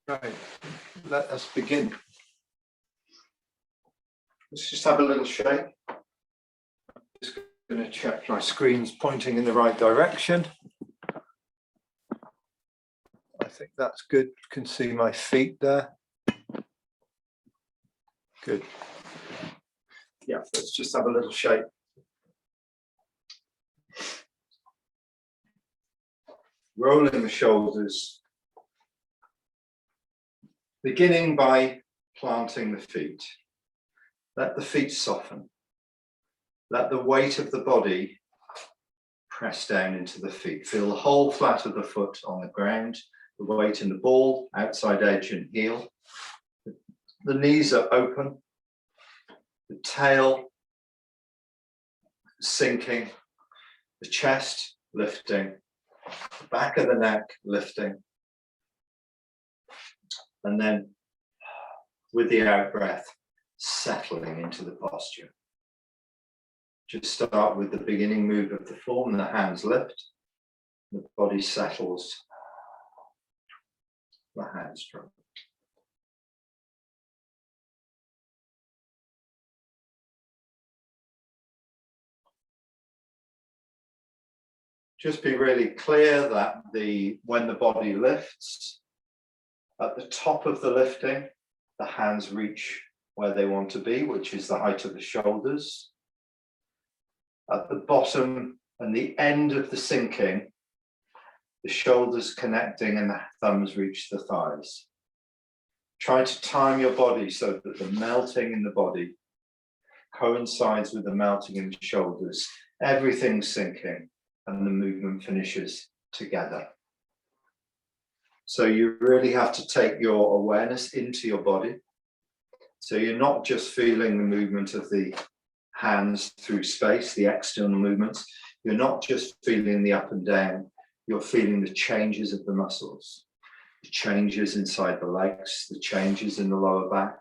Right, let us begin. Let's just have a little shake. Just going to check my screen's pointing in the right direction. I think that's good. Can see my feet there. Good. Yeah, let's just have a little shake. Rolling the shoulders. Beginning by planting the feet. Let the feet soften. Let the weight of the body press down into the feet. Feel the whole flat of the foot on the ground, the weight in the ball, outside edge and heel. The knees are open, the tail sinking, the chest lifting, the back of the neck lifting. And then with the out breath, settling into the posture. Just start with the beginning move of the form, the hands lift, the body settles, the hands drop. Just be really clear that when the body lifts, at the top of the lifting, the hands reach where they want to be, which is the height of the shoulders. At the bottom and the end of the sinking, the shoulders connecting and the thumbs reach the thighs. Try to time your body so that the melting in the body coincides with the melting in the shoulders. Everything's sinking and the movement finishes together. So you really have to take your awareness into your body. So you're not just feeling the movement of the hands through space, the external movements. You're not just feeling the up and down, you're feeling the changes of the muscles, the changes inside the legs, the changes in the lower back,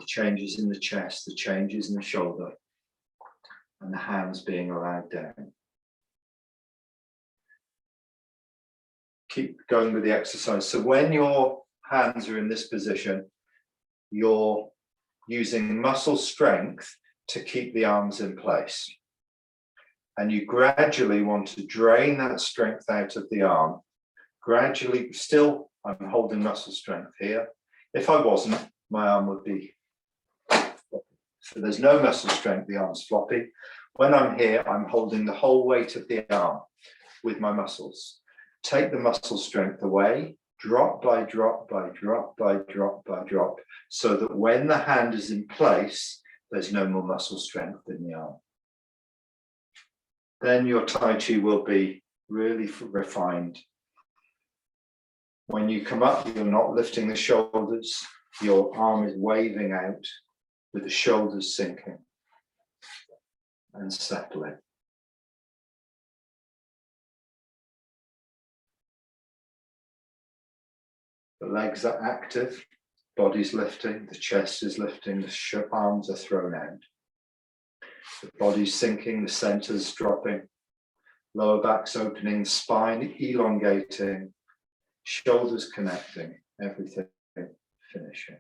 the changes in the chest, the changes in the shoulder, and the hands being allowed down. Keep going with the exercise. So when your hands are in this position, you're using muscle strength to keep the arms in place. And you gradually want to drain that strength out of the arm. Gradually, still, I'm holding muscle strength here. If I wasn't, my arm would be floppy. So there's no muscle strength, the arm's floppy. When I'm here, I'm holding the whole weight of the arm with my muscles. Take the muscle strength away, drop by drop by drop by drop by drop, so that when the hand is in place, there's no more muscle strength in the arm. Then your Taiji will be really refined. When you come up, you're not lifting the shoulders, your arm is waving out with the shoulders sinking and settling. The legs are active, body's lifting, the chest is lifting, the arms are thrown out. The body's sinking, the center's dropping, lower back's opening, spine elongating, shoulders connecting, everything finishing.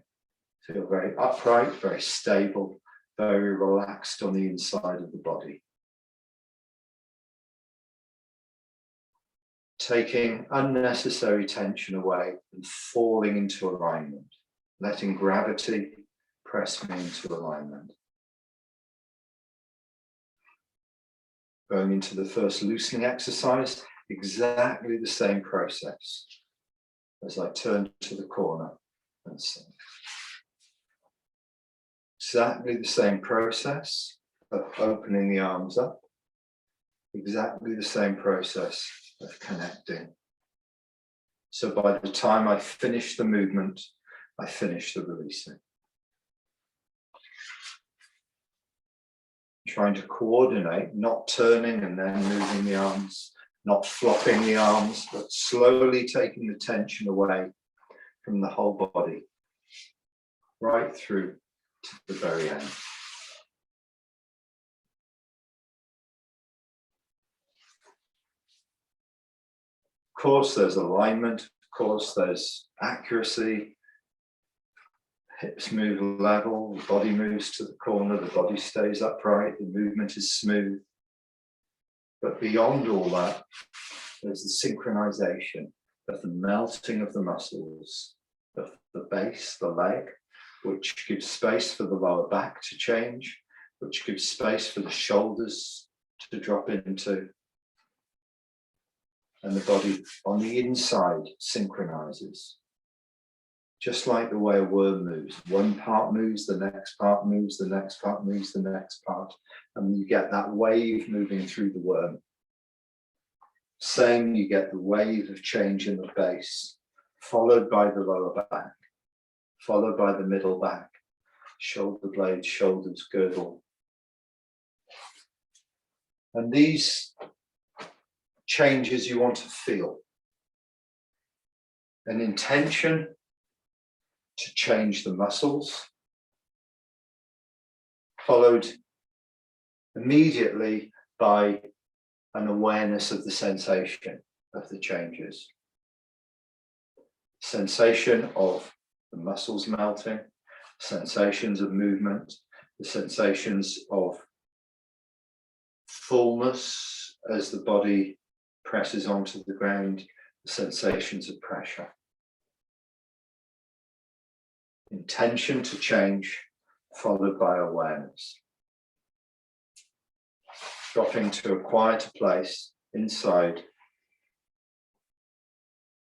Feel very upright, very stable, very relaxed on the inside of the body. Taking unnecessary tension away and falling into alignment, letting gravity press me into alignment. Going into the first loosening exercise, exactly the same process as I turn to the corner and sink. Exactly the same process of opening the arms up, exactly the same process of connecting. So by the time I finish the movement, I finish the releasing. Trying to coordinate, not turning and then moving the arms, not flopping the arms, but slowly taking the tension away from the whole body, right through to the very end. Of course, there's alignment course, there's accuracy. Hips move level, the body moves to the corner, the body stays upright, the movement is smooth. But beyond all that, there's the synchronization of the melting of the muscles of the base, the leg, which gives space for the lower back to change, which gives space for the shoulders to drop into. And the body on the inside synchronizes. Just like the way a worm moves. One part moves, the next part moves, the next part moves, the next part. And you get that wave moving through the worm. Same, you get the wave of change in the base, followed by the lower back, followed by the middle back, shoulder blades, shoulders, girdle. And these changes you want to feel. An intention to change the muscles, followed immediately by an awareness of the sensation of the changes. Sensation of the muscles melting, sensations of movement, the sensations of fullness as the body presses onto the ground, the sensations of pressure. Intention to change, followed by awareness. Dropping to a quieter place inside,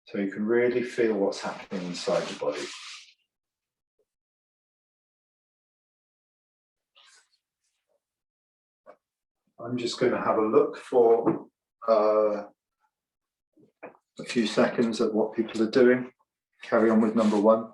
so you can really feel what's happening inside the body. I'm just going to have a look for a few seconds at what people are doing. Carry on with number one.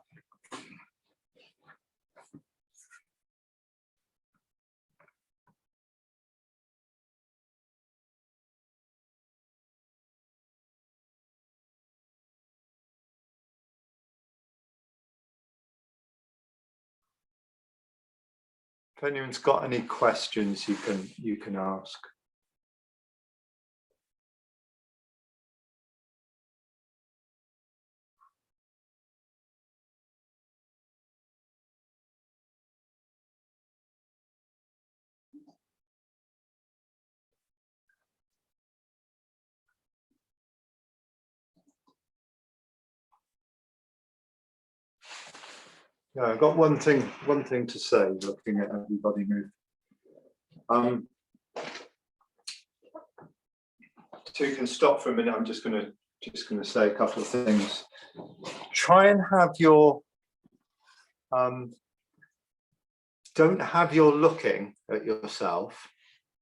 If anyone's got any questions, you can ask. Yeah, I've got one thing to say, looking at everybody move. So you can stop for a minute. I'm just going to say a couple of things. Try and have your don't have your looking at yourself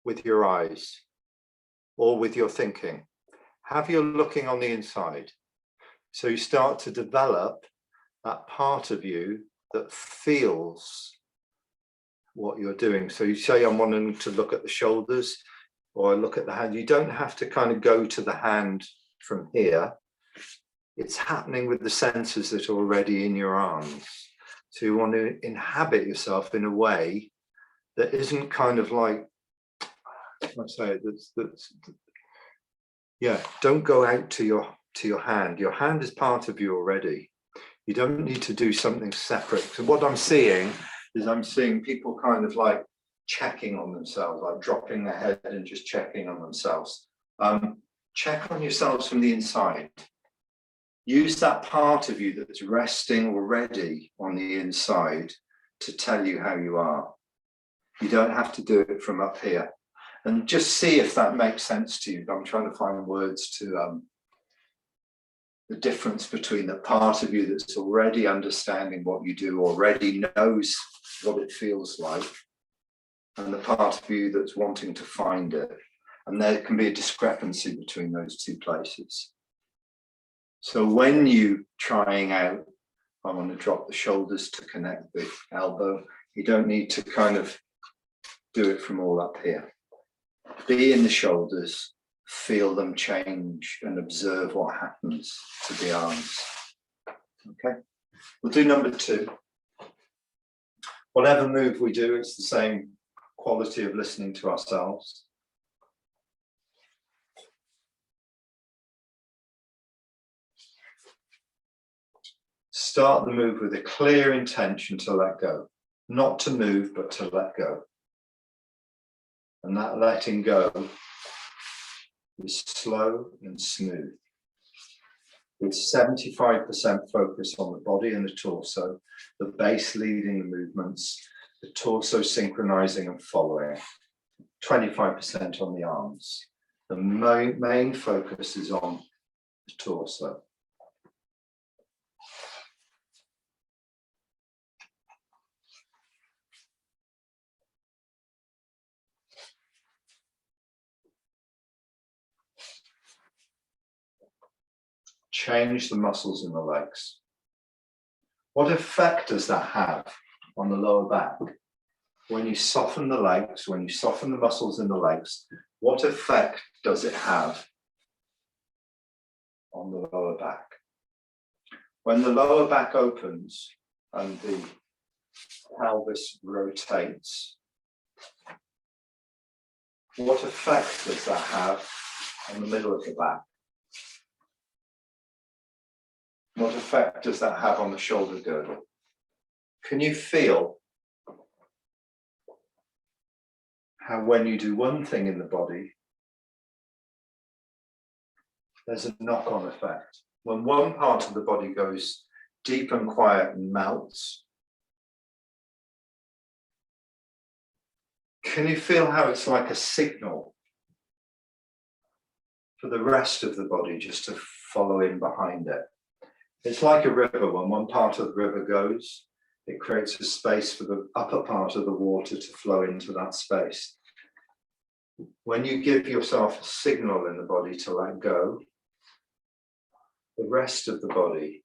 with your eyes or with your thinking. Have your looking on the inside. So you start to develop that part of you that feels what you're doing. So you say, I'm wanting to look at the shoulders or look at the hand. You don't have to kind of go to the hand from here. It's happening with the senses that are already in your arms. So you want to inhabit yourself in a way that isn't kind of like, I say, yeah, don't go out to your hand. Your hand is part of you already. You don't need to do something separate. So what I'm seeing is I'm seeing people kind of like checking on themselves, like dropping their head and just checking on themselves. Check on yourselves from the inside. Use that part of you that's resting already on the inside to tell you how you are. You don't have to do it from up here. And just see if that makes sense to you. I'm trying to find words to the difference between the part of you that's already understanding what you do, already knows what it feels like, and the part of you that's wanting to find it. And there can be a discrepancy between those two places. So when you trying out, I want to drop the shoulders to connect the elbow, you don't need to kind of do it from all up here. Be in the shoulders, feel them change and observe what happens to the arms. Okay, we'll do number two. Whatever move we do, it's the same quality of listening to ourselves. start the move with a clear intention to let go, not to move, but to let go. And that letting go is slow and smooth, with 75% focus on the body and the torso, the base leading the movements, the torso synchronizing and following, 25% on the arms. The main focus is on the torso. Change the muscles in the legs. What effect does that have on the lower back? When you soften the legs, when you soften the muscles in the legs, what effect does it have on the lower back? When the lower back opens and the pelvis rotates, what effect does that have on the middle of the back? What effect does that have on the shoulder girdle? Can you feel how when you do one thing in the body, there's a knock-on effect? When one part of the body goes deep and quiet and melts, can you feel how it's like a signal for the rest of the body just to follow in behind it? It's like a river. When one part of the river goes, it creates a space for the upper part of the water to flow into that space. When you give yourself a signal in the body to let go, the rest of the body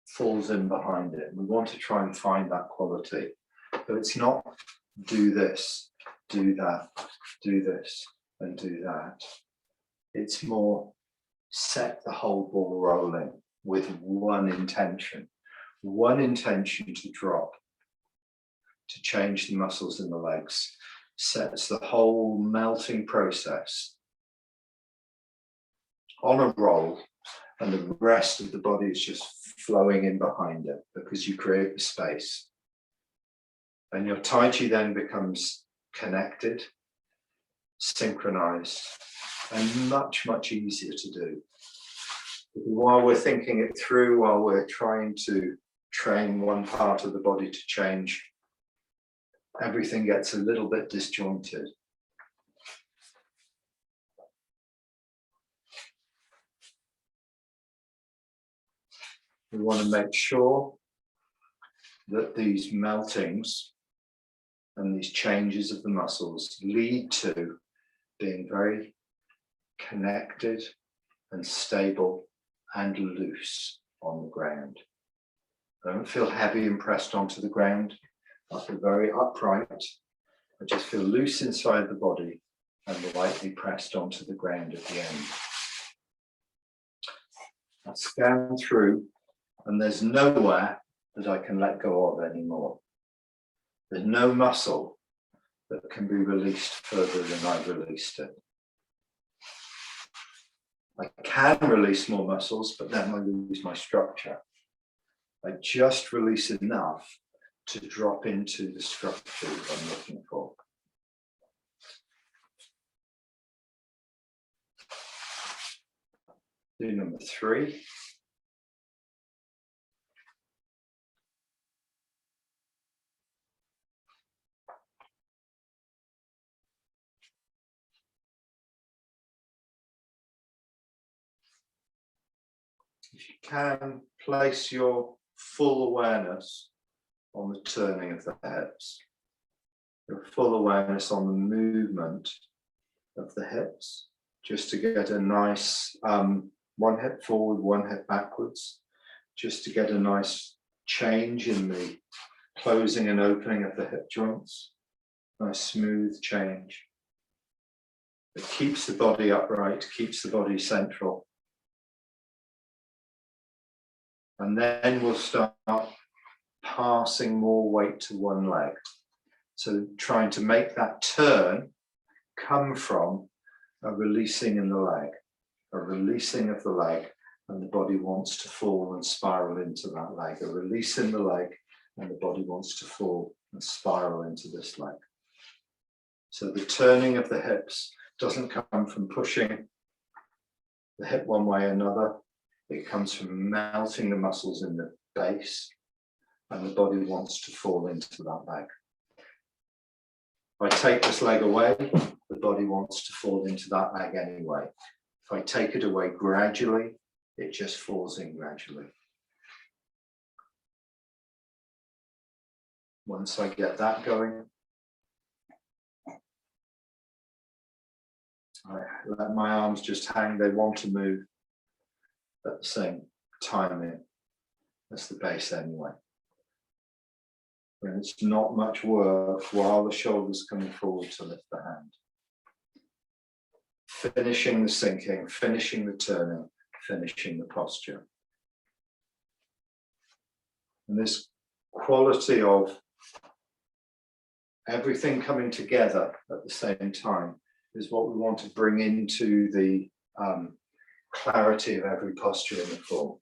falls in behind it. We want to try and find that quality. But it's not do this, do that, do this, and do that. It's more set the whole ball rolling with one intention to drop, to change the muscles in the legs, sets the whole melting process on a roll, and the rest of the body is just flowing in behind it because you create the space. And your Taiji then becomes connected, synchronized, and much, much easier to do. While we're thinking it through, while we're trying to train one part of the body to change, everything gets a little bit disjointed. We want to make sure that these meltings and these changes of the muscles lead to being very connected and stable and loose on the ground. I don't feel heavy and pressed onto the ground. I feel very upright. I just feel loose inside the body and lightly pressed onto the ground at the end. I scan through, and there's nowhere that I can let go of anymore. There's no muscle that can be released further than I've released it. I can release more muscles, but then I lose my structure. I just release enough to drop into the structure that I'm looking for. Do number 3. If you can, place your full awareness on the turning of the hips. Your full awareness on the movement of the hips, just to get a nice one hip forward, one hip backwards, just to get a nice change in the closing and opening of the hip joints. Nice smooth change. It keeps the body upright, keeps the body central. And then we'll start passing more weight to one leg. So trying to make that turn come from a releasing in the leg, a releasing of the leg, and the body wants to fall and spiral into that leg, a release in the leg, and the body wants to fall and spiral into this leg. So the turning of the hips doesn't come from pushing the hip one way or another. It comes from melting the muscles in the base, and the body wants to fall into that leg. If I take this leg away, the body wants to fall into that leg anyway. If I take it away gradually, it just falls in gradually. Once I get that going, I let my arms just hang. They want to move at the same time as the base anyway. And it's not much work while the shoulders coming forward to lift the hand. Finishing the sinking, finishing the turning, finishing the posture. And this quality of everything coming together at the same time is what we want to bring into the clarity of every posture in the form.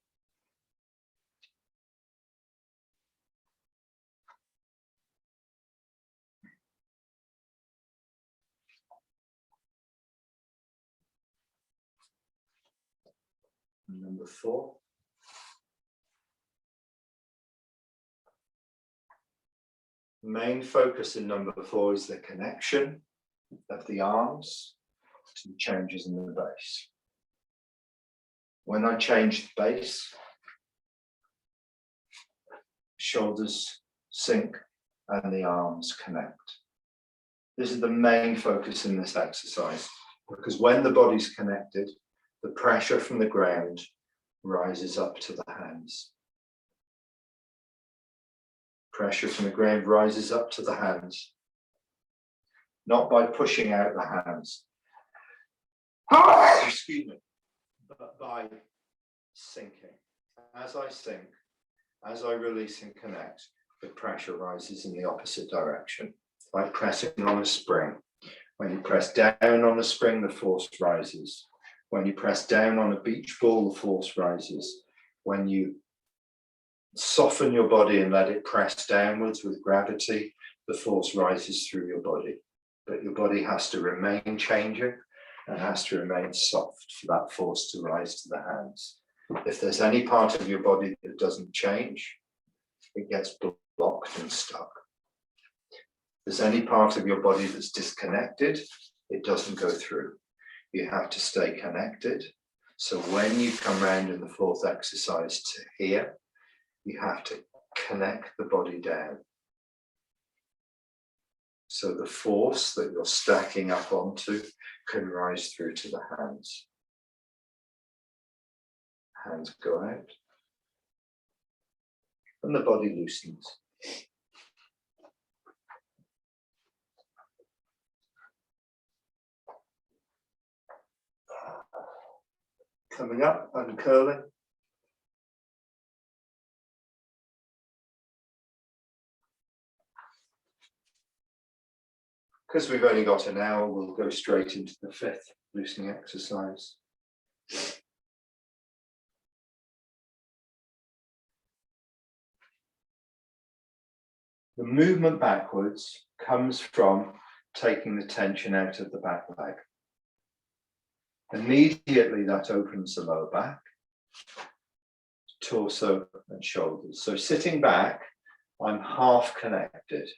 Number 4. Main focus in number 4 is the connection of the arms to the changes in the base. When I change the base, shoulders sink and the arms connect. This is the main focus in this exercise, because when the body's connected, the pressure from the ground rises up to the hands. Pressure from the ground rises up to the hands, not by pushing out the hands, excuse me, but by sinking. As I sink, as I release and connect, the pressure rises in the opposite direction, like pressing on a spring. When you press down on a spring, the force rises. When you press down on a beach ball, the force rises. When you soften your body and let it press downwards with gravity, the force rises through your body. But your body has to remain changing and has to remain soft for that force to rise to the hands. If there's any part of your body that doesn't change, it gets blocked and stuck. If there's any part of your body that's disconnected, it doesn't go through. You have to stay connected. So when you come round in the 4th exercise to here, you have to connect the body down. So the force that you're stacking up onto can rise through to the hands. Hands go out. And the body loosens. Coming up, uncurling. Because we've only got an hour, we'll go straight into the 5th loosening exercise. The movement backwards comes from taking the tension out of the back leg. Immediately that opens the lower back, torso and shoulders. So sitting back, I'm half connected.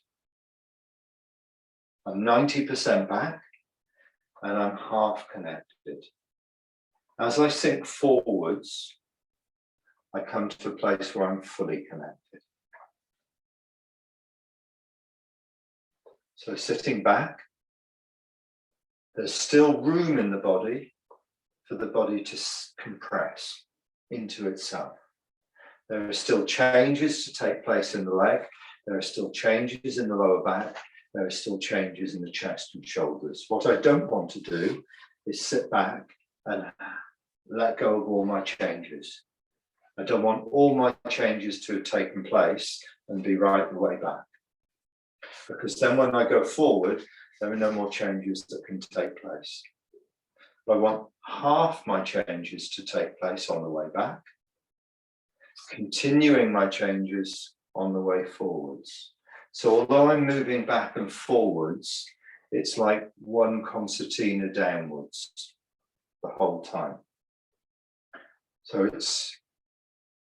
I'm 90% back and I'm half connected. As I sink forwards, I come to a place where I'm fully connected. So sitting back, there's still room in the body for the body to compress into itself. There are still changes to take place in the leg. There are still changes in the lower back. There are still changes in the chest and shoulders. What I don't want to do is sit back and let go of all my changes. I don't want all my changes to have taken place and be right the way back. Because then when I go forward, there are no more changes that can take place. I want half my changes to take place on the way back, continuing my changes on the way forwards. So although I'm moving back and forwards, it's like one concertina downwards the whole time. So it's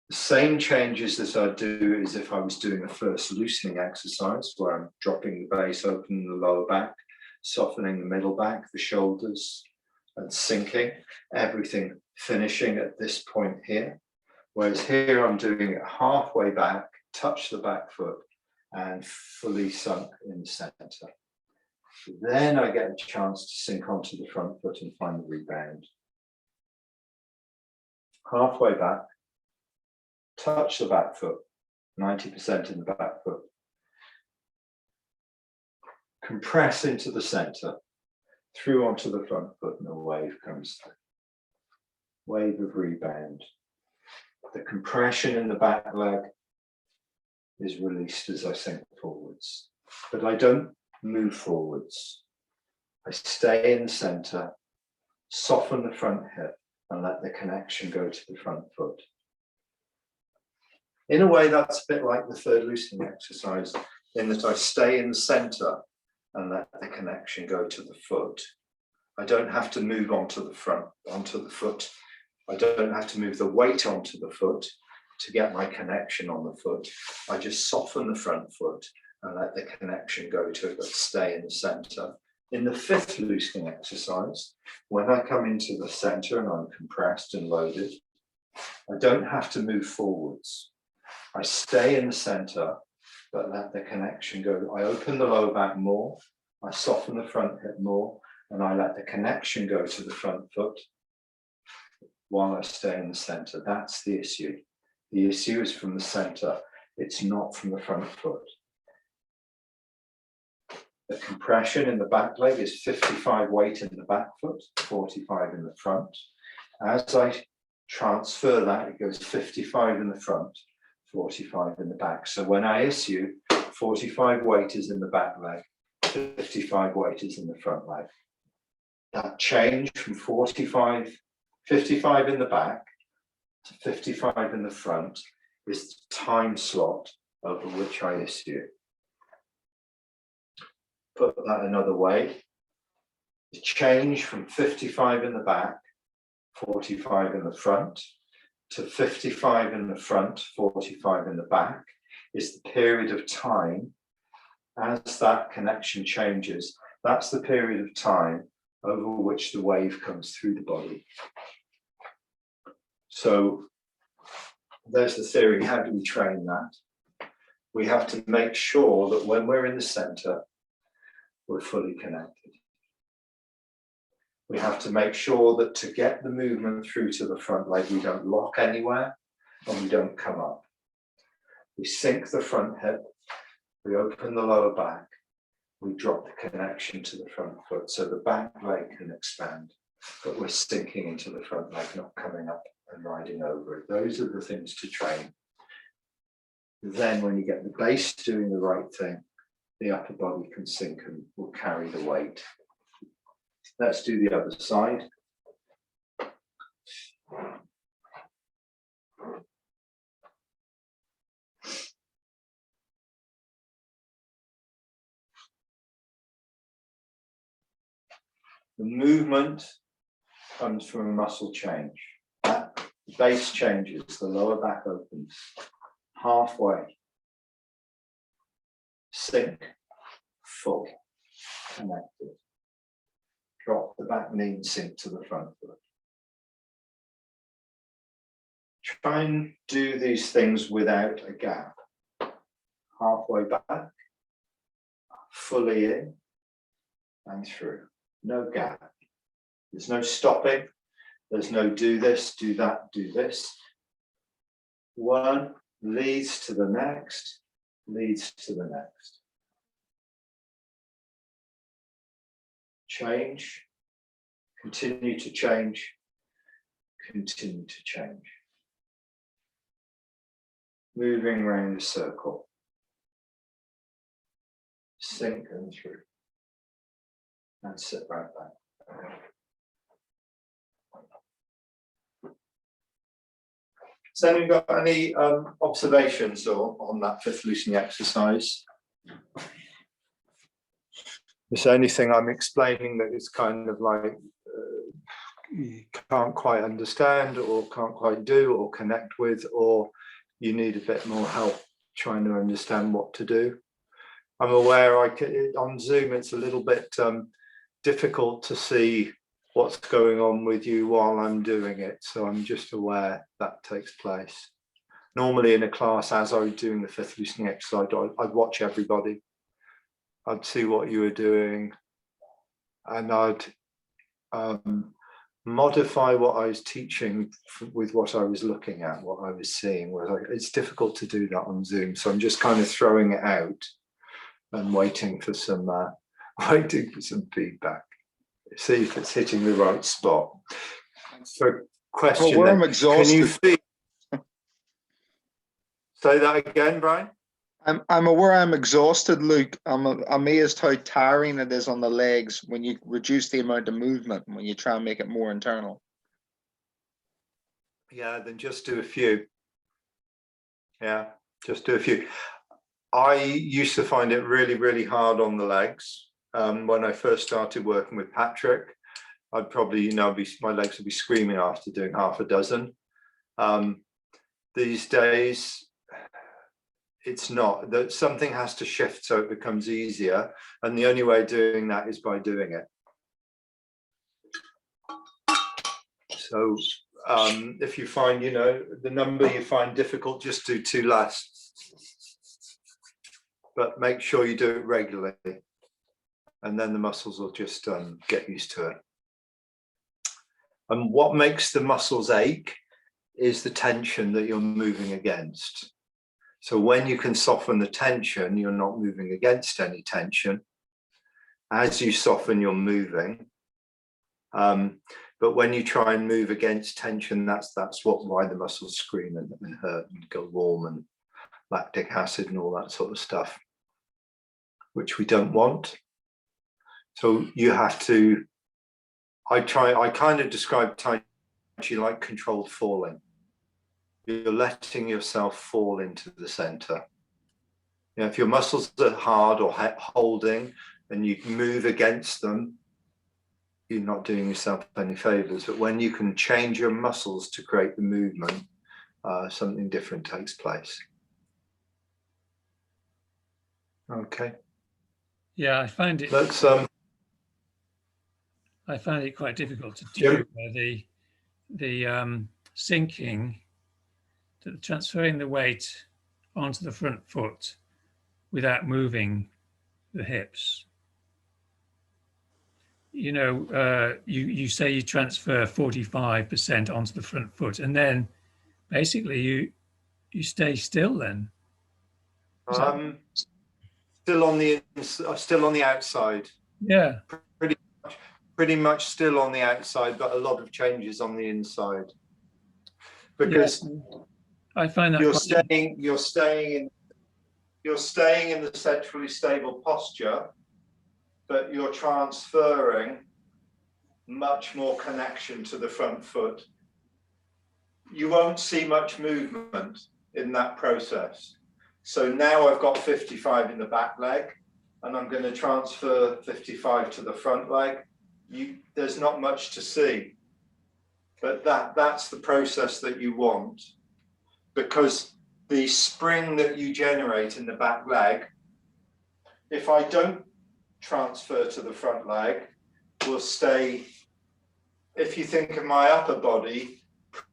the same changes that I do as if I was doing a first loosening exercise, where I'm dropping the base, opening the lower back, softening the middle back, the shoulders, and sinking, everything finishing at this point here. Whereas here I'm doing it halfway back, touch the back foot, and fully sunk in the center. Then I get a chance to sink onto the front foot and find the rebound. Halfway back, touch the back foot, 90% in the back foot. Compress into the center, through onto the front foot, and a wave comes through. Wave of rebound. The compression in the back leg is released as I sink forwards, but I don't move forwards. I stay in the center, soften the front hip, and let the connection go to the front foot. In a way, that's a bit like the third loosening exercise, in that I stay in the center and let the connection go to the foot. I don't have to move onto the foot. I don't have to move the weight onto the foot to get my connection on the foot. I just soften the front foot and let the connection go to it, but stay in the center. In the fifth loosening exercise, when I come into the center and I'm compressed and loaded, I don't have to move forwards. I stay in the center, but let the connection go. I open the lower back more, I soften the front hip more, and I let the connection go to the front foot while I stay in the center. That's the issue. The issue is from the center. It's not from the front foot. The compression in the back leg is 55 weight in the back foot, 45 in the front. As I transfer that, it goes 55 in the front, 45 in the back. So when I issue, 45 weight is in the back leg, 55 weight is in the front leg. That change from 55 in the back to 55 in the front is the time slot over which I issue. Put that another way, the change from 55 in the back, 45 in the front, to 55 in the front, 45 in the back, is the period of time as that connection changes. That's the period of time over which the wave comes through the body. So there's the theory. How do we train that? We have to make sure that when we're in the center, we're fully connected. We have to make sure that to get the movement through to the front leg, we don't lock anywhere and we don't come up. We sink the front hip, we open the lower back, we drop the connection to the front foot so the back leg can expand, but we're sinking into the front leg, not coming up and riding over it. Those are the things to train. Then when you get the base doing the right thing, the upper body can sink and will carry the weight. Let's do the other side. The movement comes from a muscle change. That base changes, the lower back opens, halfway, sink, full, connected. Drop the back knee and sink to the front foot. Try and do these things without a gap. Halfway back, fully in, and through. No gap. There's no stopping. There's no do this, do that, do this. One leads to the next, leads to the next. Change, continue to change, continue to change. Moving around a circle. Sink and through. And sit right back. Has anyone got any observations on that fifth loosening exercise? Is there anything I'm explaining that is kind of like you can't quite understand or can't quite do or connect with, or you need a bit more help trying to understand what to do? I'm aware on Zoom it's a little bit difficult to see what's going on with you while I'm doing it, so I'm just aware that takes place. Normally in a class, as I was doing the fifth loosening exercise, I'd watch everybody. I'd see what you were doing, and I'd modify what I was teaching with what I was looking at, what I was seeing. It's difficult to do that on Zoom, so I'm just kind of throwing it out and waiting for some feedback. See if it's hitting the right spot. So, question: where I'm exhausted. Can you feel? Say that again, Brian. I'm aware I'm exhausted, Luke. I'm amazed how tiring it is on the legs when you reduce the amount of movement, when you try and make it more internal. Yeah, then just do a few. Yeah, just do a few. I used to find it really, really hard on the legs. When I first started working with Patrick, I'd probably, my legs would be screaming after doing half a dozen. These days, it's not. That something has to shift so it becomes easier, and the only way of doing that is by doing it. So if you find, the number you find difficult, just do 2 less. But make sure you do it regularly, and then the muscles will just get used to it. And what makes the muscles ache is the tension that you're moving against. So when you can soften the tension, you're not moving against any tension. As you soften, you're moving. But when you try and move against tension, that's why the muscles scream and hurt and go warm, and lactic acid and all that sort of stuff, which we don't want. So you have to, I kind of describe Taiji like controlled falling. You're letting yourself fall into the center. If your muscles are hard or holding and you move against them, you're not doing yourself any favors. But when you can change your muscles to create the movement, something different takes place. Okay. Yeah, I find it. Let's I find it quite difficult to do the sinking, transferring the weight onto the front foot without moving the hips. You say you transfer 45% onto the front foot, and then basically you stay still then. still on the outside. Yeah. Pretty much still on the outside, but a lot of changes on the inside. Because I find that you're staying in the centrally stable posture, but you're transferring much more connection to the front foot. You won't see much movement in that process. So now I've got 55 in the back leg, and I'm going to transfer 55 to the front leg. There's not much to see, but that's the process that you want, because the spring that you generate in the back leg, if I don't transfer to the front leg, will stay. If you think of my upper body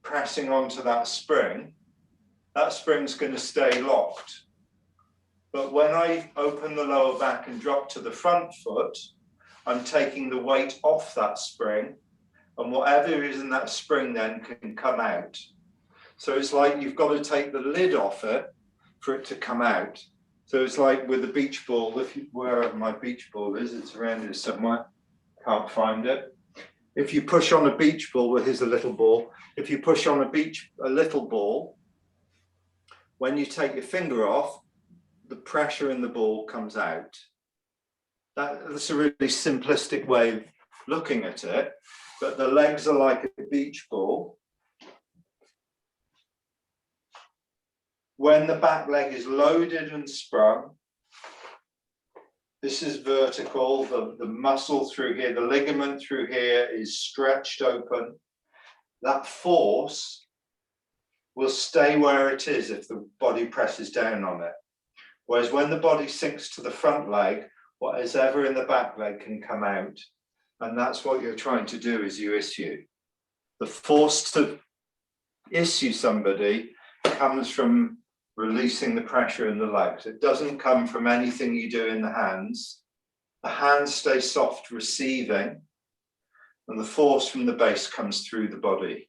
pressing onto that spring's going to stay locked. But when I open the lower back and drop to the front foot, I'm taking the weight off that spring, and whatever is in that spring then can come out. So it's like you've got to take the lid off it for it to come out. So it's like with the beach ball, wherever my beach ball is, it's around here somewhere, can't find it. If you push on a beach ball, well, here's a little ball. If you push on a little ball, when you take your finger off, the pressure in the ball comes out. That's a really simplistic way of looking at it, but the legs are like a beach ball. when the back leg is loaded and sprung, this is vertical, the muscle through here, the ligament through here is stretched open. That force will stay where it is if the body presses down on it. Whereas when the body sinks to the front leg, what is ever in the back leg can come out. And that's what you're trying to do as you issue. The force to issue somebody comes from releasing the pressure in the legs. It doesn't come from anything you do in the hands. The hands stay soft, receiving, and the force from the base comes through the body.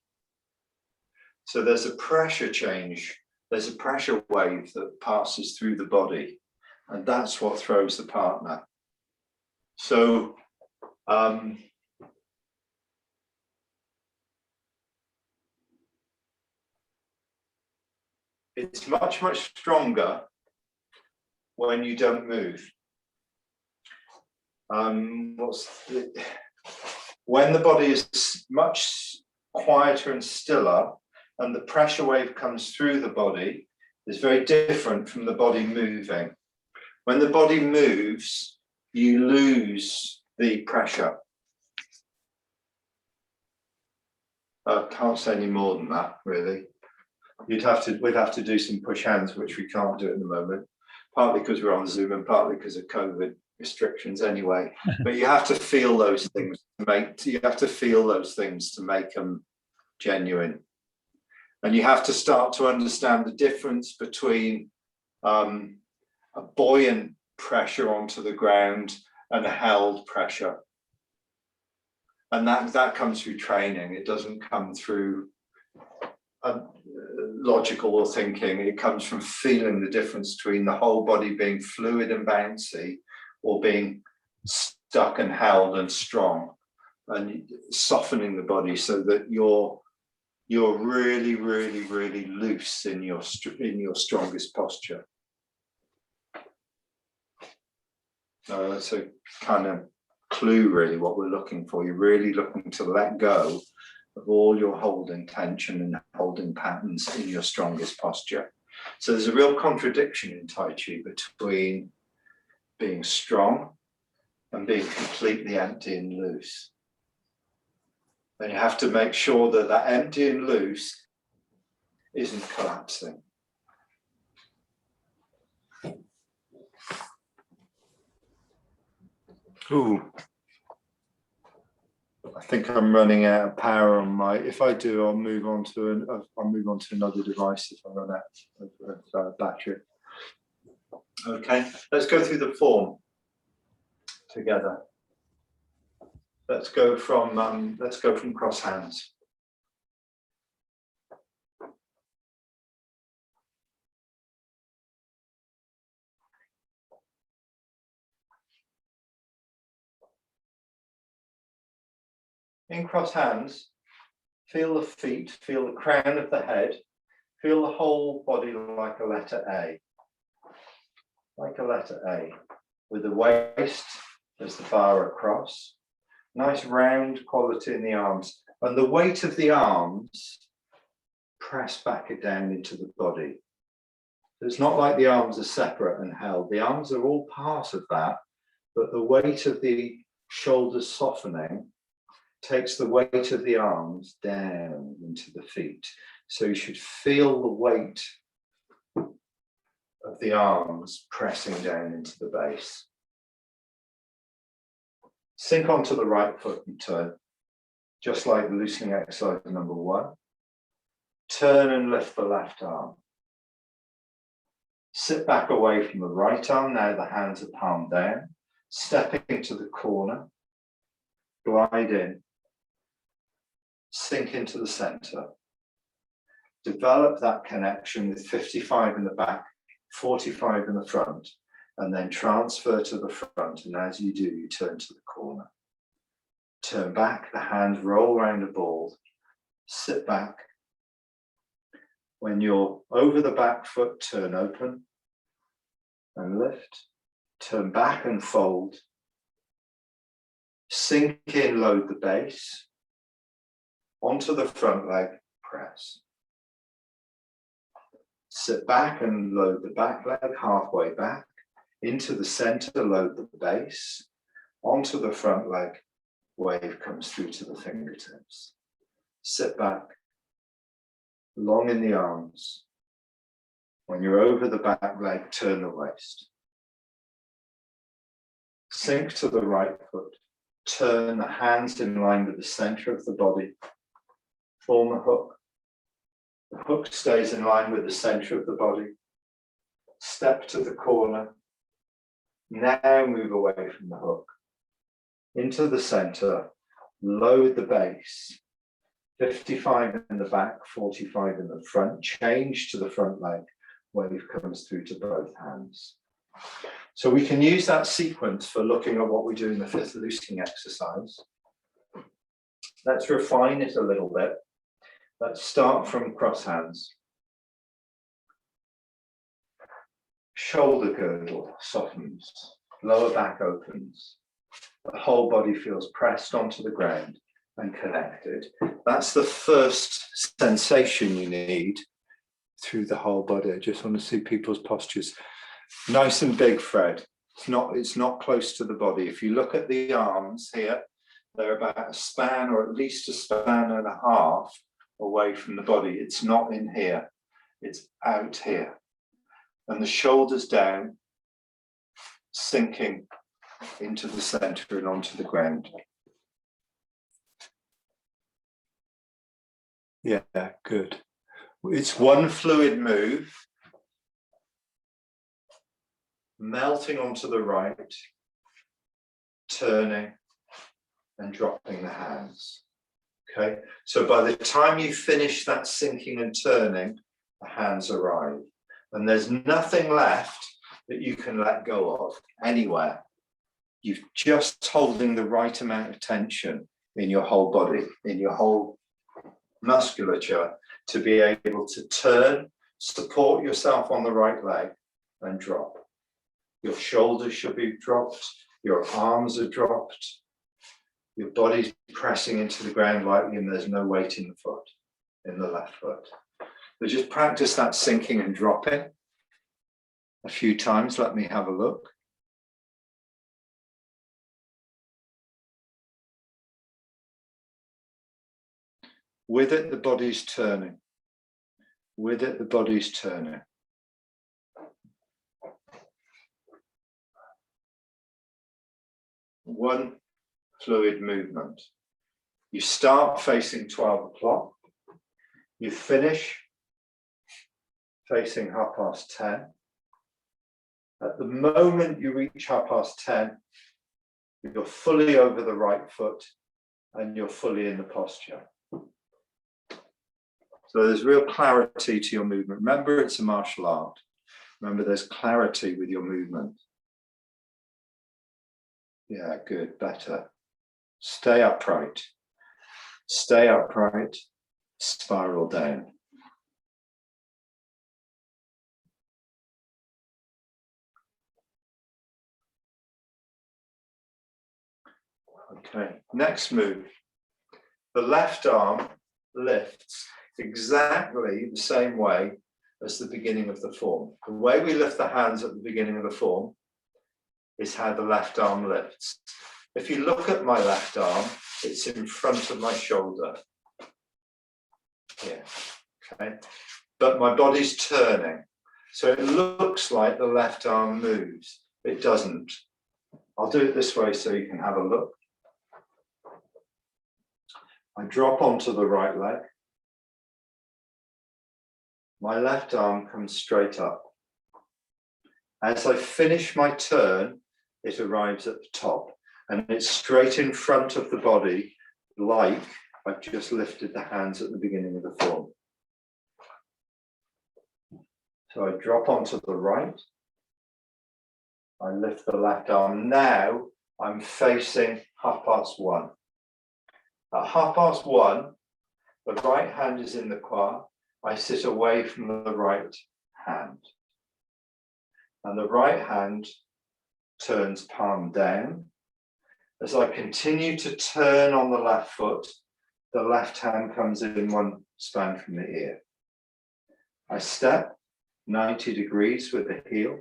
So there's a pressure change. There's a pressure wave that passes through the body, and that's what throws the partner. So it's much, much stronger when you don't move. When the body is much quieter and stiller, and the pressure wave comes through the body, is very different from the body moving. When the body moves, you lose the pressure. I can't say any more than that, really. We'd have to do some push hands, which we can't do at the moment, partly because we're on Zoom and partly because of COVID restrictions anyway. But you have to feel those things to make them genuine. And you have to start to understand the difference between a buoyant pressure onto the ground and a held pressure. And that comes through training. It doesn't come through logical or thinking. It comes from feeling the difference between the whole body being fluid and bouncy or being stuck and held and strong, and softening the body so that you're really, really, really loose in your strongest posture. That's a kind of clue, really, what we're looking for. You're really looking to let go of all your holding tension and holding patterns in your strongest posture. So there's a real contradiction in Tai Chi between being strong and being completely empty and loose. And you have to make sure that that empty and loose isn't collapsing. Ooh. I think I'm running out of power on my. If I do, I'll move on to another device if I run out of battery. Okay, let's go through the form together. Let's go from cross hands. In cross hands, feel the feet, feel the crown of the head, feel the whole body like a letter A. Like a letter A, with the waist as the bar across. Nice round quality in the arms. And the weight of the arms, press back it down into the body. So it's not like the arms are separate and held. The arms are all part of that, but the weight of the shoulders softening takes the weight of the arms down into the feet. So you should feel the weight of the arms pressing down into the base. Sink onto the right foot and turn, just like the loosening exercise number 1. Turn and lift the left arm. Sit back away from the right arm. Now the hands are palm down. Stepping into the corner. Glide in. Sink into the center. Develop that connection with 55 in the back, 45 in the front, and then transfer to the front. And as you do, you turn to the corner. Turn back, the hands roll around a ball. Sit back. When you're over the back foot, turn open and lift. Turn back and fold. Sink in, load the base. Onto the front leg, press. Sit back and load the back leg halfway back. Into the center, load the base. Onto the front leg, wave comes through to the fingertips. Sit back, long in the arms. When you're over the back leg, turn the waist. Sink to the right foot. Turn the hands in line with the center of the body. Form a hook. The hook stays in line with the center of the body. Step to the corner. Now move away from the hook. Into the center. Load the base. 55 in the back, 45 in the front. Change to the front leg. Wave comes through to both hands. So we can use that sequence for looking at what we do in the fifth loosening exercise. Let's refine it a little bit. Let's start from cross hands. Shoulder girdle softens, lower back opens. The whole body feels pressed onto the ground and connected. That's the first sensation you need through the whole body. I just want to see people's postures. Nice and big, Fred. It's not close to the body. If you look at the arms here, they're about a span or at least a span and a half away from the body. It's not in here, it's out here. And the shoulders down, sinking into the center and onto the ground. Yeah, good. It's one fluid move, melting onto the right, turning and dropping the hands. Okay, so by the time you finish that sinking and turning, the hands arrive. And there's nothing left that you can let go of anywhere. You're just holding the right amount of tension in your whole body, in your whole musculature, to be able to turn, support yourself on the right leg and drop. Your shoulders should be dropped, your arms are dropped, your body's pressing into the ground lightly and there's no weight in the foot, in the left foot. So just practice that sinking and dropping a few times. Let me have a look. With it, the body's turning. With it, the body's turning. One fluid movement. You start facing 12 o'clock. You finish facing 10:30. At the moment you reach 10:30, you're fully over the right foot and you're fully in the posture. So there's real clarity to your movement. Remember, it's a martial art. Remember, there's clarity with your movement. Yeah, good, better. Stay upright. Stay upright, spiral down. Okay, next move. The left arm lifts exactly the same way as the beginning of the form. The way we lift the hands at the beginning of the form is how the left arm lifts. If you look at my left arm, it's in front of my shoulder. Here, okay? But my body's turning. So it looks like the left arm moves. It doesn't. I'll do it this way so you can have a look. I drop onto the right leg. My left arm comes straight up. As I finish my turn, it arrives at the top and it's straight in front of the body, like I've just lifted the hands at the beginning of the form. So I drop onto the right. I lift the left arm. Now I'm facing 1:30. At 1:30, the right hand is in the kwa. I sit away from the right hand. And the right hand turns palm down. As I continue to turn on the left foot, the left hand comes in one span from the ear. I step, 90 degrees with the heel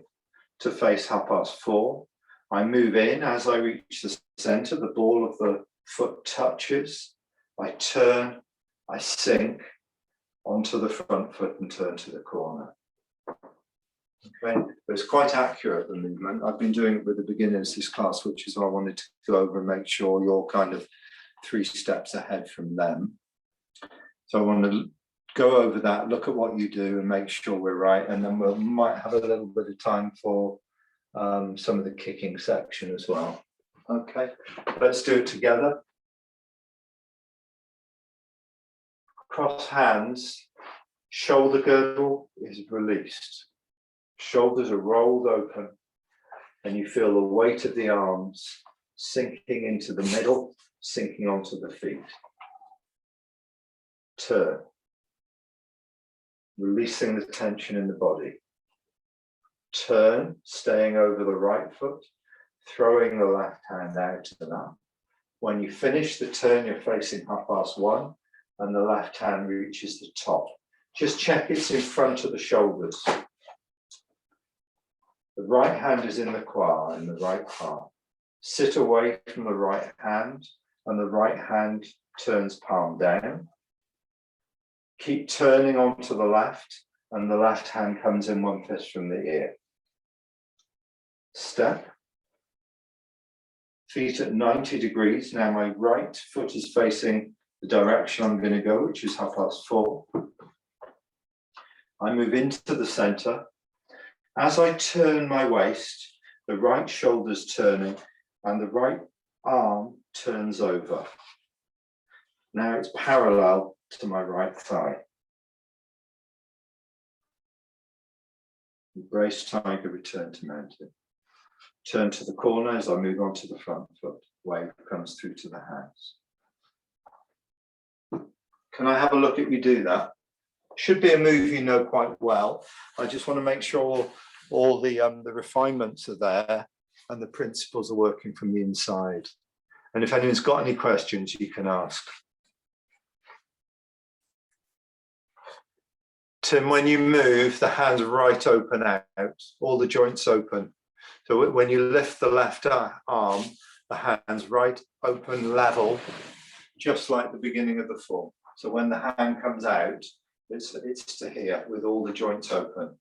to face 4:30. I move in. As I reach the center, the ball of the foot touches. I turn, I sink onto the front foot and turn to the corner. Okay, but it's quite accurate, the movement. I've been doing it with the beginners this class, which is why I wanted to go over and make sure you're kind of 3 steps ahead from them. So I want to go over that, look at what you do and make sure we're right. And then we might have a little bit of time for some of the kicking section as well. Okay, let's do it together. Cross hands, shoulder girdle is released. Shoulders are rolled open and you feel the weight of the arms sinking into the middle, sinking onto the feet. Turn, releasing the tension in the body. Turn, staying over the right foot, throwing the left hand out and up. When you finish the turn, you're facing 1:30 and the left hand reaches the top. Just check it's in front of the shoulders. The right hand is in the kwa, in the right palm. Sit away from the right hand and the right hand turns palm down. Keep turning onto the left and the left hand comes in 1 fist from the ear. Step. Feet at 90 degrees. Now my right foot is facing the direction I'm going to go, which is 4:30. I move into the center. As I turn my waist, the right shoulder's turning and the right arm turns over. Now it's parallel to my right thigh. Embrace tiger, return to mountain. Turn to the corner as I move on to the front foot. Wave comes through to the hands. Can I have a look at you do that? Should be a move you know quite well. I just want to make sure all the refinements are there and the principles are working from the inside. And if anyone's got any questions, you can ask. Tim, when you move, the hands right open out, all the joints open. So when you lift the left arm, the hands right open, level, just like the beginning of the form. So when the hand comes out, it's to here with all the joints open.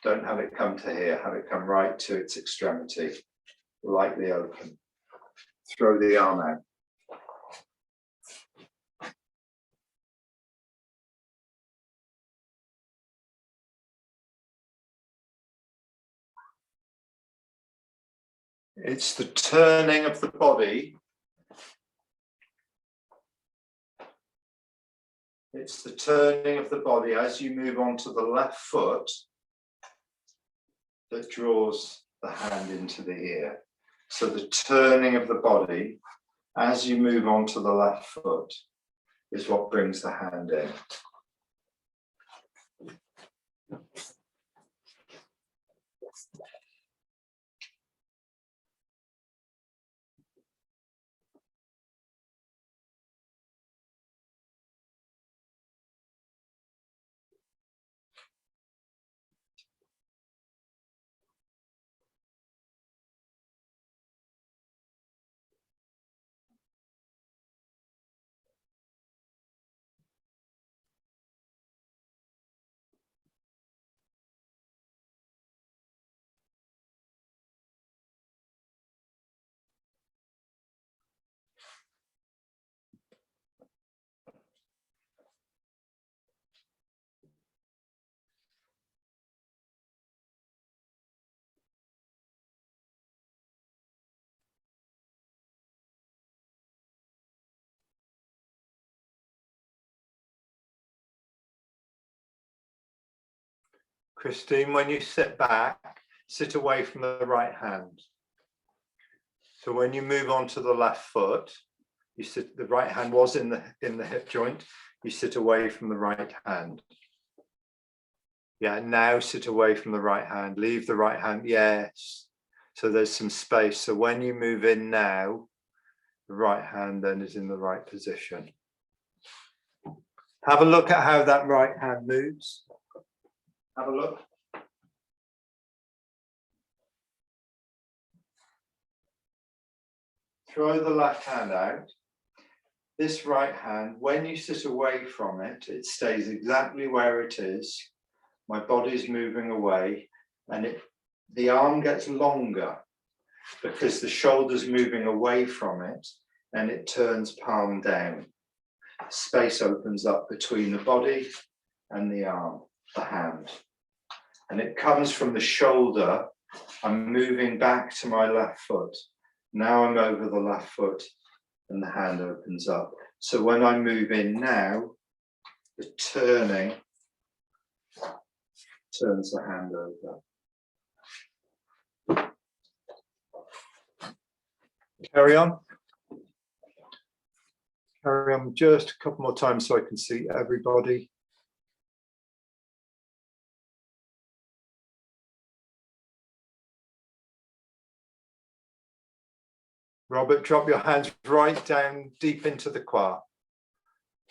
Don't have it come to here, have it come right to its extremity, lightly open. Throw the arm out. It's the turning of the body. It's the turning of the body as you move on to the left foot that draws the hand into the ear. So the turning of the body as you move on to the left foot is what brings the hand in. Christine, when you sit back, sit away from the right hand. So when you move on to the left foot, you sit, the right hand was in the hip joint, you sit away from the right hand. Yeah, now sit away from the right hand, leave the right hand, yes. So there's some space. So when you move in now, the right hand then is in the right position. Have a look at how that right hand moves. Have a look. throw the left hand out. This right hand, when you sit away from it, it stays exactly where it is. My body's moving away, and the arm gets longer because the shoulder's moving away from it, and it turns palm down. Space opens up between the body and the arm, the hand. And it comes from the shoulder. I'm moving back to my left foot. Now I'm over the left foot and the hand opens up. So when I move in now, the turning turns the hand over. Carry on. Carry on just a couple more times so I can see everybody. Robert, drop your hands right down deep into the quad.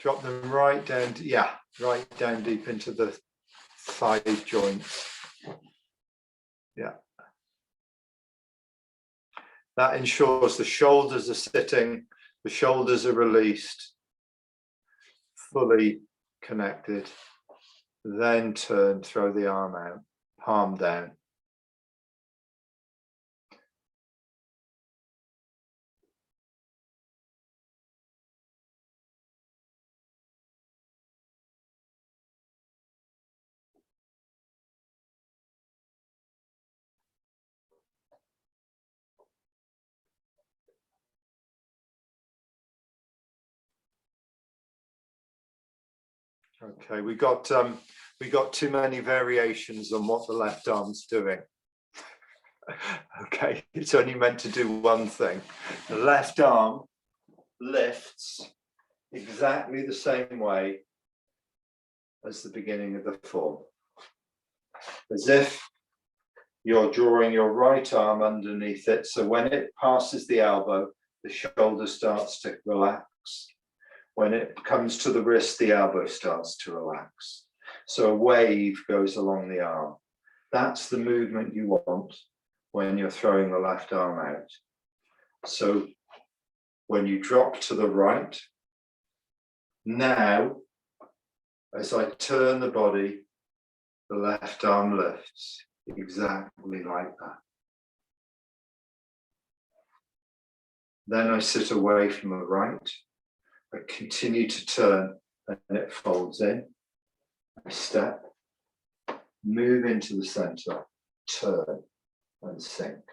Drop them right down, yeah, right down deep into the thigh joints. Yeah. That ensures the shoulders are sitting, the shoulders are released, fully connected. Then turn, throw the arm out, palm down. Okay, we got too many variations on what the left arm's doing. Okay, it's only meant to do one thing. The left arm lifts exactly the same way as the beginning of the form. As if you're drawing your right arm underneath it, so when it passes the elbow, the shoulder starts to relax. When it comes to the wrist, the elbow starts to relax. So a wave goes along the arm. That's the movement you want when you're throwing the left arm out. So when you drop to the right, now, as I turn the body, the left arm lifts exactly like that. Then I sit away from the right. I continue to turn and it folds in. I step, move into the center, turn and sink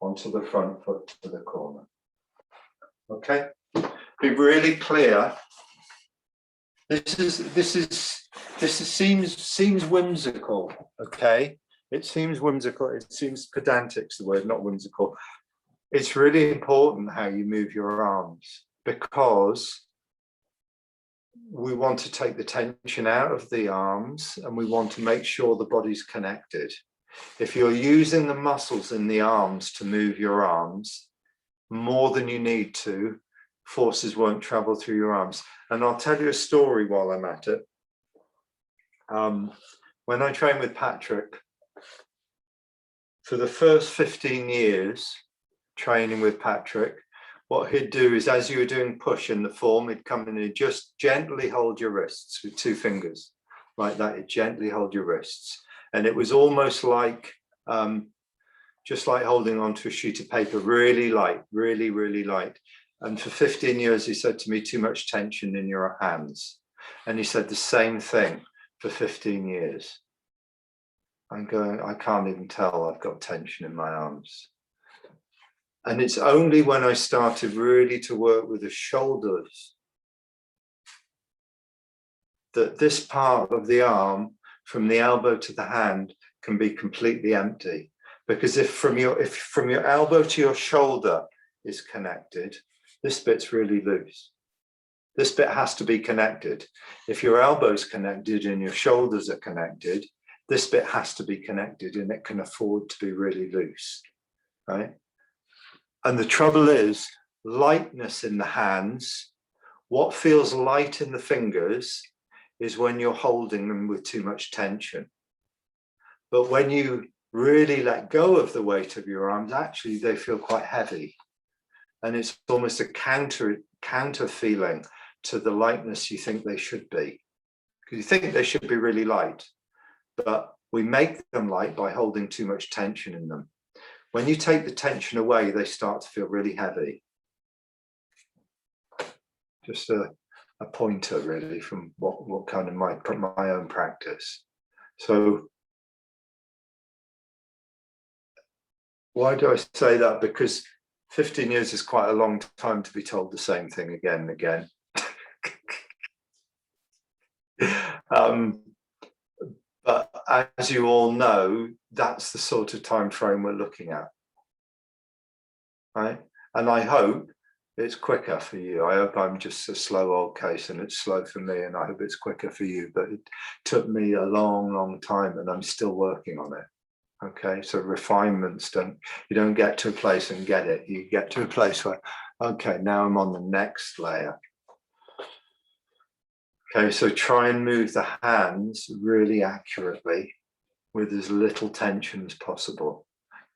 onto the front foot to the corner. Okay, be really clear. This seems whimsical. Okay, it seems whimsical. It seems pedantic's the word, not whimsical. It's really important how you move your arms because we want to take the tension out of the arms and we want to make sure the body's connected. If you're using the muscles in the arms to move your arms more than you need to, forces won't travel through your arms. And I'll tell you a story while I'm at it. When I trained with Patrick, for the first 15 years training with Patrick, what he'd do is, as you were doing push in the form, he'd come in and just gently hold your wrists with 2 fingers, like that. He'd gently hold your wrists. And it was almost like, just like holding onto a sheet of paper, really light, really, really light. And for 15 years, he said to me, too much tension in your hands. And he said the same thing for 15 years. I'm going, I can't even tell I've got tension in my arms. And it's only when I started really to work with the shoulders that this part of the arm, from the elbow to the hand, can be completely empty. Because if from your elbow to your shoulder is connected, this bit's really loose. This bit has to be connected. If your elbow's connected and your shoulders are connected, this bit has to be connected and it can afford to be really loose, right? And the trouble is, lightness in the hands, what feels light in the fingers is when you're holding them with too much tension. But when you really let go of the weight of your arms, actually they feel quite heavy. and it's almost a counter feeling to the lightness you think they should be. Because you think they should be really light, but we make them light by holding too much tension in them. When you take the tension away, they start to feel really heavy. Just a pointer really from what kind of my own practice. So why do I say that? Because 15 years is quite a long time to be told the same thing again and again. But as you all know, that's the sort of time frame we're looking at, right? And I hope it's quicker for you. I hope I'm just a slow old case and it's slow for me, and I hope it's quicker for you. But it took me a long time, and I'm still working on it. Okay, so refinements you don't get to a place and get it. You get to a place where, okay, now I'm on the next layer. Okay, so try and move the hands really accurately with as little tension as possible.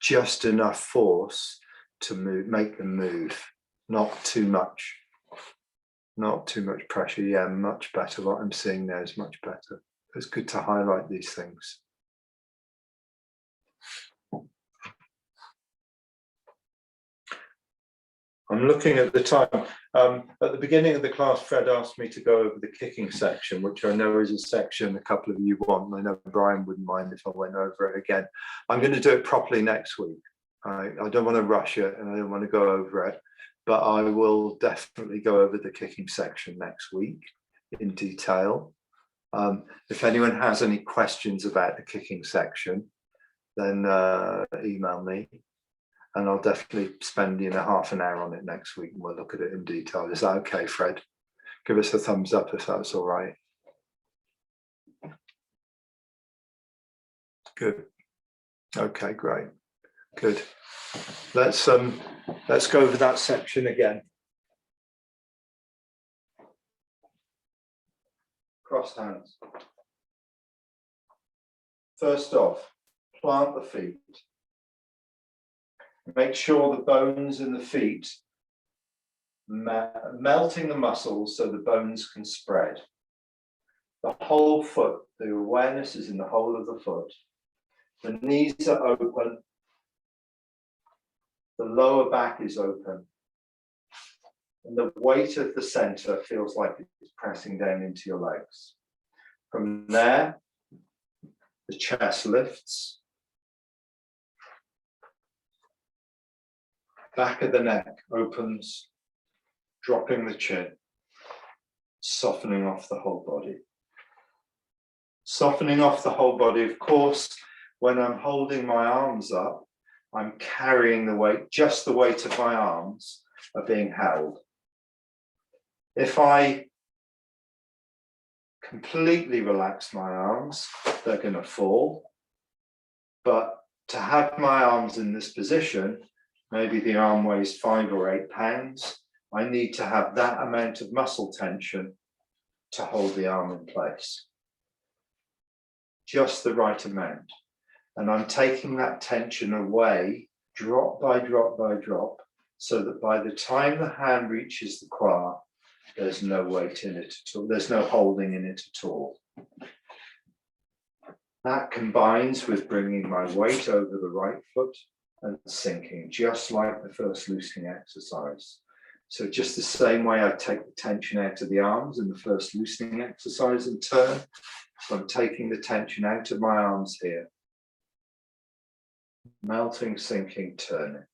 Just enough force to make them move, not too much. Not too much pressure. Yeah, much better. What I'm seeing there is much better. It's good to highlight these things. I'm looking at the time. At the beginning of the class, Fred asked me to go over the kicking section, which I know is a section a couple of you want. I know Brian wouldn't mind if I went over it again. I'm going to do it properly next week. I don't want to rush it, and I don't want to go over it, but I will definitely go over the kicking section next week in detail. If anyone has any questions about the kicking section, then email me. And I'll definitely spend half an hour on it next week, and we'll look at it in detail. Is that okay, Fred? Give us a thumbs up if that's all right. Good. Okay, great. Good. Let's go over that section again. Cross hands. First off, plant the feet. Make sure the bones in the feet, melting the muscles so the bones can spread. The whole foot, the awareness is in the whole of the foot. The knees are open. The lower back is open. And the weight of the center feels like it's pressing down into your legs. From there, the chest lifts. Back of the neck opens, dropping the chin, softening off the whole body. Softening off the whole body, of course, when I'm holding my arms up, I'm carrying the weight, just the weight of my arms are being held. If I completely relax my arms, they're going to fall. But to have my arms in this position, maybe the arm weighs 5 or 8 pounds. I need to have that amount of muscle tension to hold the arm in place. Just the right amount. And I'm taking that tension away, drop by drop by drop, so that by the time the hand reaches the qua, there's no weight in it at all. There's no holding in it at all. That combines with bringing my weight over the right foot and sinking, just like the first loosening exercise. So just the same way I take the tension out of the arms in the first loosening exercise and turn, so I'm taking the tension out of my arms here. Melting, sinking, turning,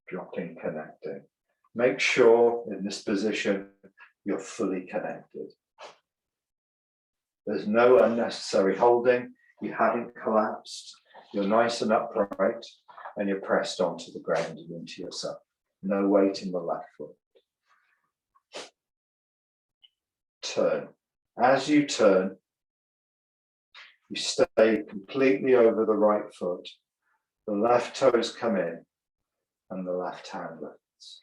dropping, connecting. Make sure in this position you're fully connected. There's no unnecessary holding. You haven't collapsed. You're nice and upright, and you're pressed onto the ground and into yourself. No weight in the left foot. Turn. As you turn, you stay completely over the right foot. The left toes come in and the left hand lifts.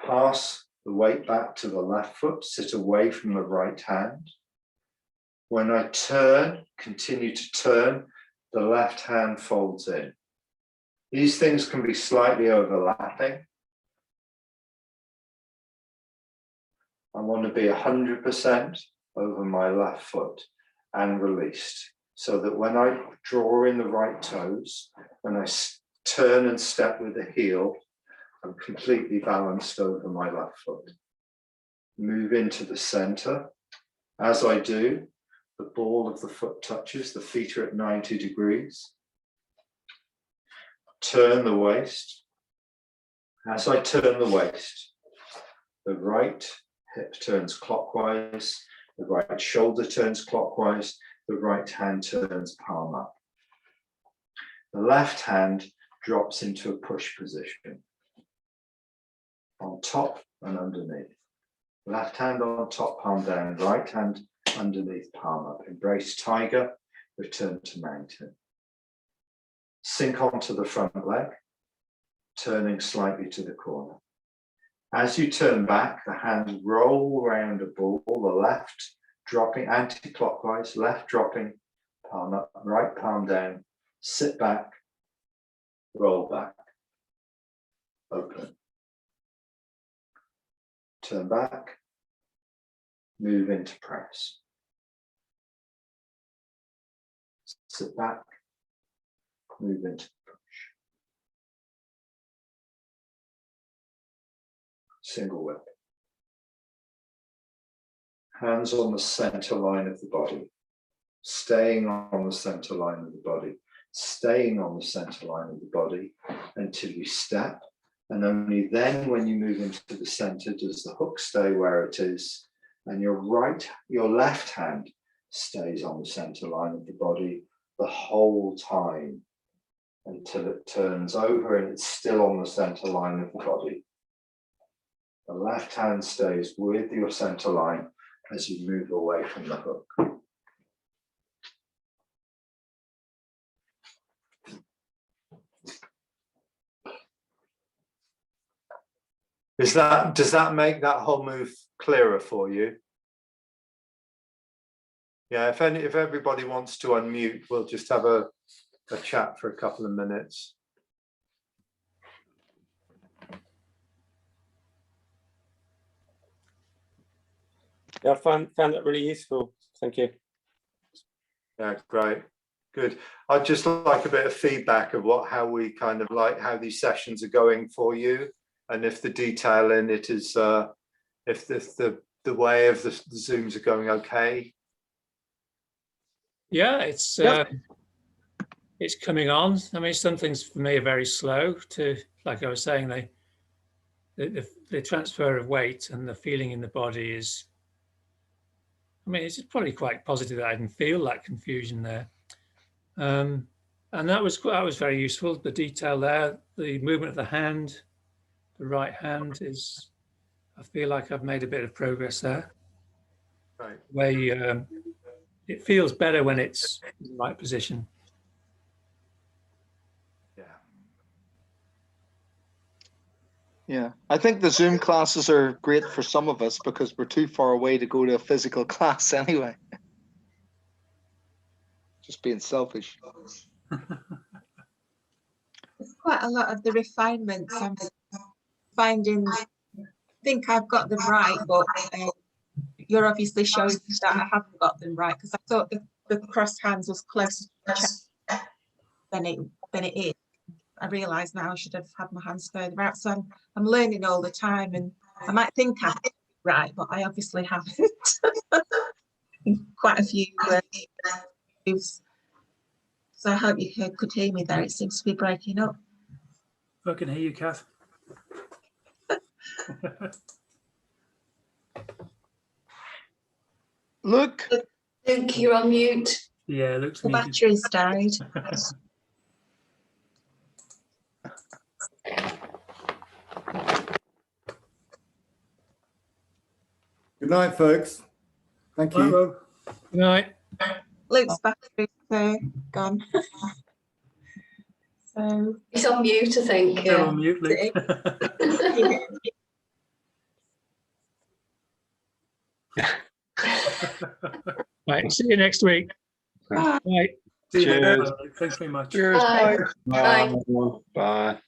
Pass the weight back to the left foot, sit away from the right hand. When I turn, continue to turn, the left hand folds in. These things can be slightly overlapping. I want to be 100% over my left foot and released, so that when I draw in the right toes, when I turn and step with the heel, I'm completely balanced over my left foot. Move into the center. As I do, the ball of the foot touches, the feet are at 90 degrees. Turn the waist. As I turn the waist, the right hip turns clockwise, the right shoulder turns clockwise, the right hand turns palm up. The left hand drops into a push position, on top and underneath. Left hand on top, palm down, right hand underneath, palm up. Embrace tiger, return to mountain. Sink onto the front leg, turning slightly to the corner. As you turn back, the hands roll around a ball, the left dropping anti-clockwise, left dropping, palm up, right palm down, sit back, roll back, open. Turn back, move into press. Sit back, move into push. Single whip. Hands on the center line of the body, staying on the center line of the body, staying on the center line of the body until you step. And only then, when you move into the center, does the hook stay where it is, and your left hand stays on the center line of the body the whole time until it turns over and it's still on the center line of the body. The left hand stays with your center line as you move away from the hook. Does that make that whole move clearer for you? Yeah, if everybody wants to unmute, we'll just have a chat for a couple of minutes. Yeah, I found that really useful. Thank you. Yeah, great. Good. I'd just like a bit of feedback of how we kind of like how these sessions are going for you, and if the detail in it is if the way of the Zooms are going okay. Yeah, it's coming on. I mean, some things for me are very slow to, like I was saying, the transfer of weight and the feeling in the body is, I mean, it's probably quite positive that I can feel that confusion there. And that was very useful. The detail there, the movement of the hand, the right hand is, I feel like I've made a bit of progress there. Right. Way it feels better when it's in the right position. Yeah. Yeah, I think the Zoom classes are great for some of us because we're too far away to go to a physical class anyway. Just being selfish. It's quite a lot of the refinements I'm finding. I think I've got them right, but you're obviously showing that I haven't got them right, because I thought the crossed hands was closer to the chest than it is. I realise now I should have had my hands further out. So I'm learning all the time, and I might think I'm right, but I obviously haven't. Quite a few moves. So I hope you could hear me there. It seems to be breaking up. I can hear you, Kath. Look. Luke, you're on mute. Yeah, Luke's The muted. battery's died. Good night, folks. Thank Right, you. Rob. Good night. Luke's battery's gone. So He's on mute, I think. Still Yeah. on mute, Luke. Right, see you next week. Bye. Bye. See you Cheers. later. Thanks very much. Cheers. Bye. Bye. Bye. Bye.